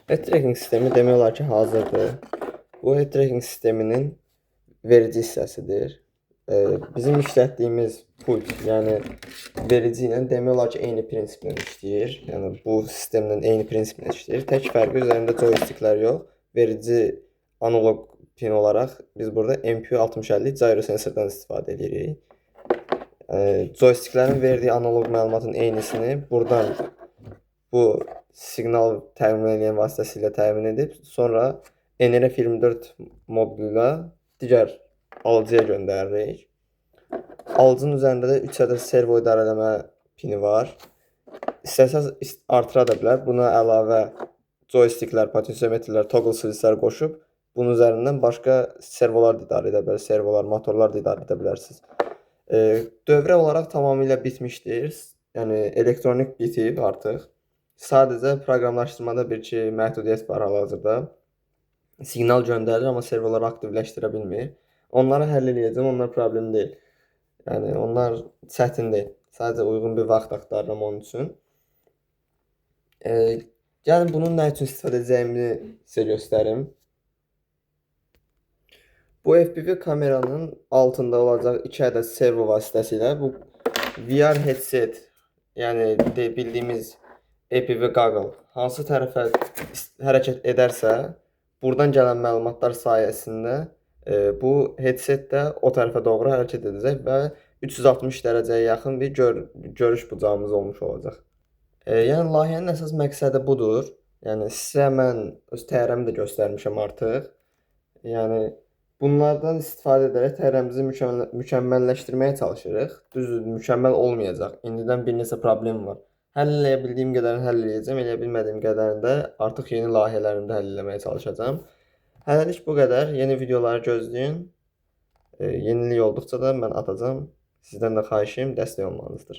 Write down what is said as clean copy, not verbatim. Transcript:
Head tracking sistemi demək olar ki, hazırdır. Bu head tracking sisteminin verici hissəsidir. Bizim işlətdiyimiz pult, yəni verici ilə demək olar ki, eyni prinsiplə işləyir. Yəni bu sistemlə eyni prinsiplə işləyir. Tək fərqi üzərində joysticklər yox, verici analoq pin olaraq biz burada MQ6050 gyro sensordan istifadə edirik. Joysticklərin verdiyi analoq məlumatın eynisini buradan bu siqnal təmin edən vasitəsilə təmin edib, sonra NRF24 modulu ilə digər alıcıya göndəririk. Alıcının üzərində də 3 ədəd servo idarələmə pini var. İstəsəz artıra da bilər. Buna əlavə joysticklər, potensiometrlər, toggle switchlər qoşub bunun üzərindən başqa servolar da idarə edə bilər, servolar, motorlar da idarə edə bilərsiniz. Dövrə olaraq tamamilə bitmişdir. Yəni elektronik bitib artıq. Sadəcə proqramlaşdırmada bir-iki məhdudiyyət var hal-hazırda. Siqnal göndərir, amma serverları aktivləşdirə bilmir. Onları həll edəcəm, onlar problem deyil. Yəni onlar çətin deyil. Sadəcə uyğun bir vaxt axtarıram onun üçün. Gəlin bunun nə üçün istifadə edəcəyimi sizə göstərim. Bu FPV kameranın altında olacaq 2 ədəd servo vasitəsilə bu VR headset, yəni bildiyimiz FPV goggle hansı tərəfə hərəkət edərsə, buradan gələn məlumatlar sayəsində bu headset də o tərəfə doğru hərəkət edəcək və 360 dərəcəyə yaxın bir görüş bucağımız olmuş olacaq. Yəni layihənin əsas məqsədi budur. Yəni sizə mən öz təyyarəmi də göstərmişəm artıq. Yəni bunlardan istifadə edərək təyyarəmizi mükəmməlləşdirməyə çalışırıq. Düzdür, mükəmməl olmayacaq. İndidən bir neçə problem var. Həll eləyə bildiyim qədərini həll eləyəcəm, eləyə bilmədiyim qədərini də artıq yeni layihələrimdə həll eləməyə çalışacağam. Hələlik bu qədər. Yeni videoları gözləyin. Yenilik olduqca da mən atacağam. Sizdən də xahişim dəstək olmanızdır.